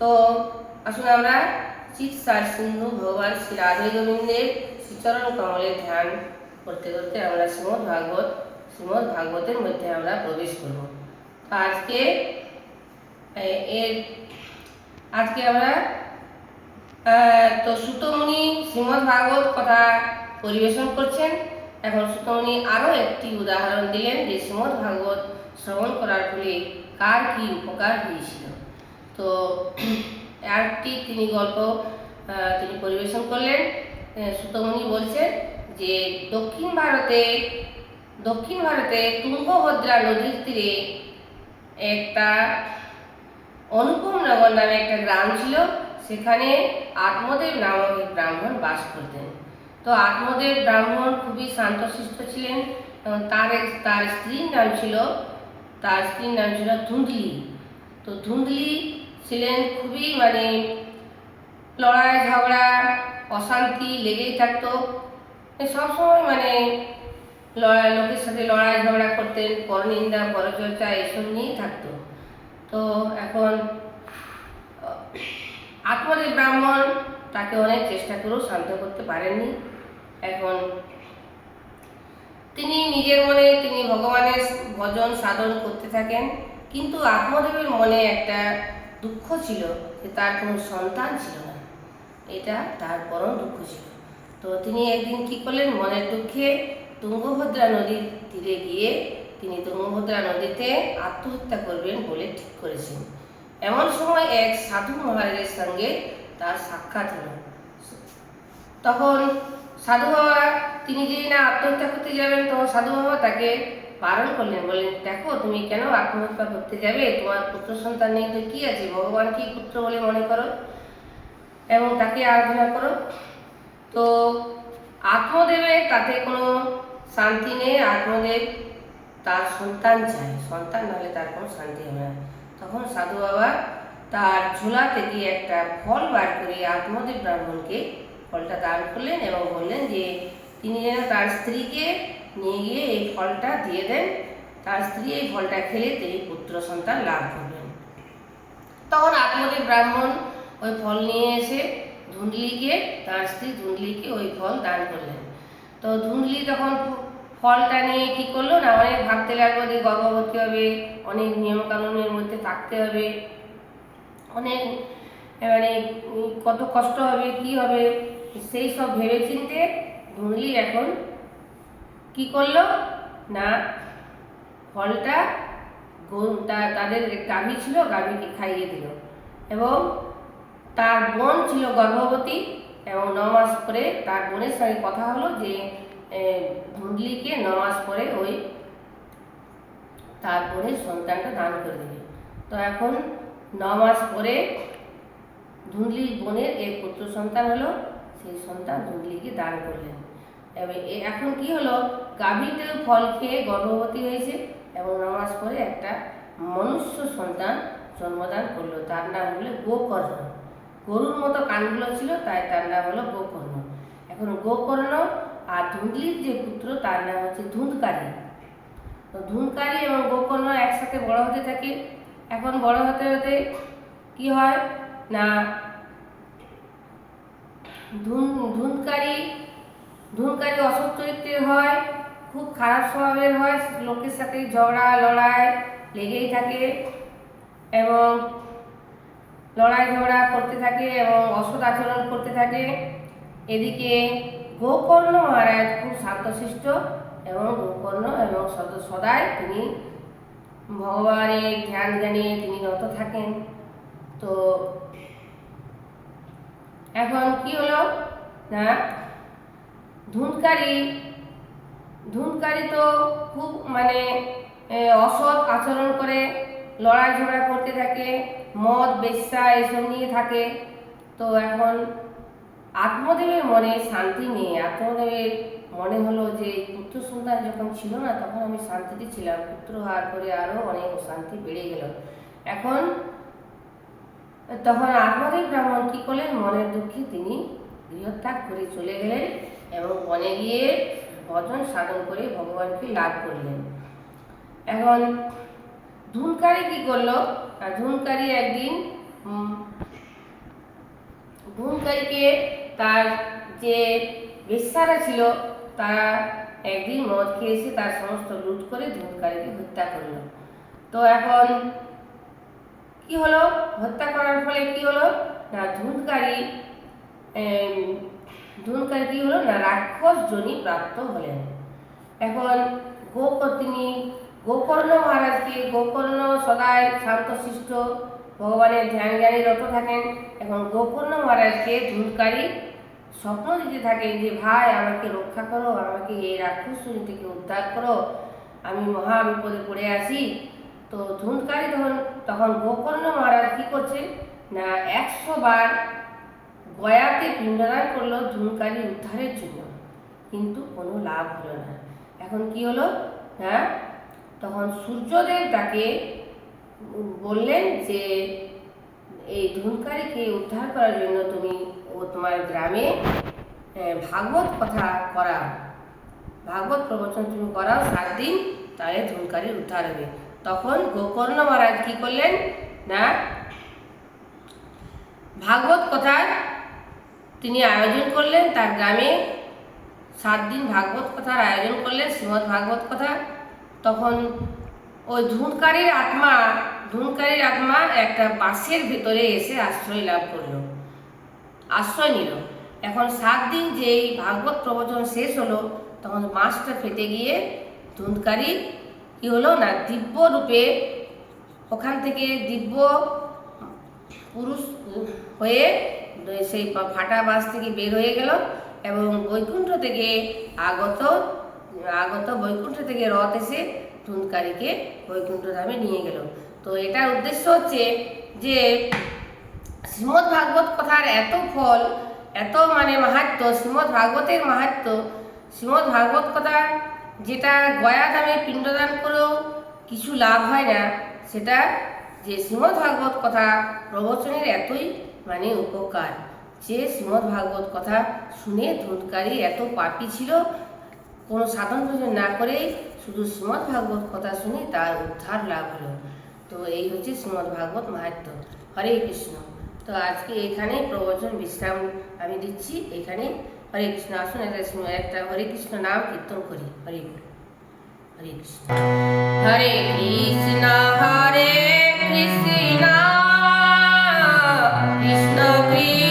তো আসুন আমরা চিৎসার সিন্ধু ভগবান শ্রী রাধে গোবিন্দের শ্রীচরণ কমলে ধ্যান করতে করতে আমরা শ্রীমদ্ ভাগবতের মধ্যে আমরা প্রবেশ করব। তো আজকে আমরা তো সুতমুনি শ্রীমদ্ ভাগবত কথা পরিবেশন করছেন। এখন সুতমুনি আরও একটি উদাহরণ দিলেন যে শ্রীমদ্ ভাগবত শ্রবণ করার ফলে কার কী উপকার হয়েছিল। তো আরেকটি তিনি গল্প তিনি পরিবেশন করলেন। সুতমুনি বলছেন যে দক্ষিণ ভারতে তুঙ্গভদ্রা নদীর তীরে একটা অনুপম নগর নামে একটা গ্রাম ছিল। সেখানে আত্মদেব নামক এক ব্রাহ্মণ বাস করতেন। তো আত্মদেব ব্রাহ্মণ খুবই শান্তশিষ্ট ছিলেন। তার স্ত্রীর নাম ছিল ধুন্দলি। তো ধুন্দলি ছিলেন খুবই লড়াই ঝগড়া অশান্তি লেগেই থাকতো। সবসময় লোকের সাথে লড়াই ঝগড়া করতেন, পরনিন্দা পরচর্চা এসব নিয়েই থাকতো। তো এখন আত্মদেব ব্রাহ্মণ তাকে অনেক চেষ্টা করেও শান্ত করতে পারেননি। এখন তিনি নিজের মনে তিনি ভগবানের ভজন সাধন করতে থাকেন, কিন্তু আত্মদেবের মনে একটা দুঃখ ছিল যে তার কোনো সন্তান ছিল না। এটা তার পরম দুঃখ ছিল। তো তিনি একদিন কী করলেন, মনের দুঃখে তুঙ্গভদ্রা নদীর তীরে গিয়ে তিনি তুঙ্গভদ্রা নদীতে আত্মহত্যা করবেন বলে ঠিক করেছেন। এমন সময় এক সাধু মহারাজের সঙ্গে তার সাক্ষাৎ হলো। তখন সাধু বাবা তিনি যদি না আত্মহত্যা করতে যাবেন, তখন সাধু বাবা তাকে বারণ করলেন, বললেন, দেখো তুমি কেন আত্মহত্যা করতে যাবে? তোমার পুত্র সন্তান নেই তো কি আছে, ভগবানকেই পুত্র বলে মনে করো এবং তাকে আরাধনা করো। তো আত্মদেবের তাতে কোনো শান্তি নেই। আত্মদেব তার সন্তান চায়, সন্তান নাহলে তার কোনো শান্তি হবে না। তখন সাধু বাবা তার ঝোলা থেকে একটা ফল বার করে আত্মদেব ব্রাহ্মণকে ফলটা দান করলেন এবং বললেন যে তিনি যেন তার স্ত্রীকে নিয়ে গিয়ে এই ফলটা দিয়ে দেন। তার স্ত্রী এই ফলটা খেলে তিনি পুত্র সন্তান লাভ করবেন। তখন আত্মদেব ব্রাহ্মণ ওই ফল নিয়ে এসে তার স্ত্রী ধুন্দলিকে ওই ফল দান করলেন। তো ধুন্দলি তখন ফলটা নিয়ে কী করলো না, অনেক ভাবতে লাগলো যে গর্ভবতী হবে, অনেক নিয়মকানুনের মধ্যে থাকতে হবে, অনেক কত কষ্ট হবে, কি হবে, সেই সব ভেবে চিনতে ধুন্দলি এখন কি করলো না, ফলটা তাদের গাভী ছিল, গাভীকে খাইয়ে দিল এবং তার বোন ছিল গর্ভবতী এবং 9 মাস পরে তার বোনের সঙ্গে কথা হলো যে ধুন্দলিকে 9 মাস পরে ওই তার বোনের সন্তানটা দান করে দেবে। তো এখন 9 মাস পরে ধুন্দলির বোনের এক পুত্র সন্তান হলো, সেই সন্তান ধুন্দলিকে দান করলেন। এখন কি হলো, গাভীতেও ফল খেয়ে গর্ভবতী হয়েছে এবং 9 মাস পরে একটা মনুষ্য সন্তান জন্মদান করলো। তার নাম হলো গোকর্ণ। গরুর মতো কানগুলো ছিল, তাই তার নাম হলো গোকর্ণ। এখন গোকর্ণ আর ধুন্দলির যে পুত্র তার নাম হচ্ছে ধুন্দকারী। তো ধুন্দকারী এবং গোকর্ণ একসাথে বড় হতে থাকে। এখন বড় হতে হতে কি হয় না, ধুন্দকারী অসৎ চরিত্রের হয়, খুব খারাপ স্বভাবের হয়, লোকের সাথে ঝগড়া লড়াই লেগেই থাকে এবং লড়াই ঝগড়া করতে থাকে এবং অসৎ আচরণ করতে থাকে। এদিকে গোকর্ণ মহারাজ খুব শান্তশিষ্ট এবং গোকর্ণ এবং সদাই তিনি ভগবানের ধ্যান জ্ঞানে তিনি নত থাকেন। তো এখন কি হলো না, ধুন্দকারী তো খুব অসৎ আচরণ করে, লড়াই ঝগড়া করতে থাকে, মদ বেশ্যা এসব নিয়ে থাকে। তো এখন আত্মদেবের মনে শান্তি নেই। আত্মদেবের মনে হলো যে পুত্র সন্তান যখন ছিল না তখন আমি শান্তিতে ছিলাম, পুত্র হওয়ার পরে আরও অনেক অশান্তি বেড়ে গেল। তখন আত্মদেব ব্রাহ্মণ কী করলেন, মনের দুঃখে তিনি গৃহত্যাগ করে চলে গেলেন এবং বনে গিয়ে ভজন সাধন করে ভগবানকে লাভ করলেন। এখন ধুন্দকারী কি করলো, ধুন্দকারী একদিন ধুন্দকারীকে তার যে বেশ্যারা ছিল তারা একদিন মদ খেয়ে এসে তার সমস্ত লুট করে ধুন্দকারীকে হত্যা করলো। তো এখন কি হলো, হত্যা করার ফলে কি হলো না, ধুন্দকারী কি হলো না, রাক্ষস যোনি প্রাপ্ত হলেন। এখন তিনি গোকর্ণ মহারাজকে, গোকর্ণ সদাই শান্তশিষ্ট ভগবানের ধ্যান জ্ঞানে রত থাকেন। এখন গোকর্ণ মহারাজকে ধূলকারী স্বপ্ন দিতে থাকেন যে ভাই আমাকে রক্ষা করো, আমাকে এই রাক্ষসী থেকে উদ্ধার করো, আমি মহা বিপদে পড়ে আছি। তো ধূলকারী তখন গোকর্ণ মহারাজ কী করছে না 100 বার গয়াতে পিণ্ডদান করলো ধূমকারী উদ্ধারের জন্য, কিন্তু কোনো লাভ হলো না। এখন কি হলো না, তখন সূর্যদেব তাকে বললেন যে এই ধূমকারীকে উদ্ধার করার জন্য তুমি তোমার গ্রামে ভাগবত কথা করাও, ভাগবত প্রবচন তুমি করাও 7 দিন, তাহলে ধূমকারীর উদ্ধার হবে। তখন গোকর্ণ মহারাজ কি করলেন না ভাগবত কথার তিনি আয়োজন করলেন, তার গ্রামে 7 দিন ভাগবত কথার আয়োজন করলেন, শ্রীমদ্ ভাগবত কথা। তখন ওই ধূমকারীর আত্মা একটা বাঁশের ভিতরে এসে আশ্রয় লাভ করলো, আশ্রয় নিল। এখন 7 দিন যেই ভাগবত প্রবচন শেষ হলো, তখন বাঁশটা ফেটে গিয়ে ধূমকারী কি হলো না দিব্য রূপে ওখান থেকে দিব্য পুরুষ হয়ে সেই ফাটা বাস থেকে বের হয়ে গেল এবং বৈকুণ্ঠ থেকে আগত বৈকুণ্ঠ থেকে রথ এসে ধূমকারীকে বৈকুণ্ঠ ধামে নিয়ে গেল। তো এটার উদ্দেশ্য হচ্ছে যে শ্রীমদ্ ভাগবত কথার এত ফল, এত মাহাত্ম্য, শ্রীমদ্ ভাগবতের মাহাত্ম্য, শ্রীমদ্ ভাগবত কথা যেটা গয়া ধামে পিণ্ডদান করেও কিছু লাভ হয় না, সেটা যে শ্রীমদ্ ভাগবত কথা প্রবচনের এতই উপকার যে শ্রীমদ্ ভাগবত কথা শুনে ধূমকারী এত পাপী ছিল, কোনো সাধন ভোজন না করেই শুধু শ্রীমদ্ ভাগবত কথা শুনে তার উদ্ধার লাভ হলো। তো এই হচ্ছে শ্রীমদ্ ভাগবত মাহাত্ম্য। হরে কৃষ্ণ। তো আজকে এখানে প্রবচন বিশ্রাম আমি দিচ্ছি, এখানে হরে কৃষ্ণ। আসুন একটা হরে কৃষ্ণ নাম কীর্তন করি। হরে হরে কৃষ্ণ, হরে কৃষ্ণ হরে কৃষ্ণ কৃষ্ণ কৃষ্ণ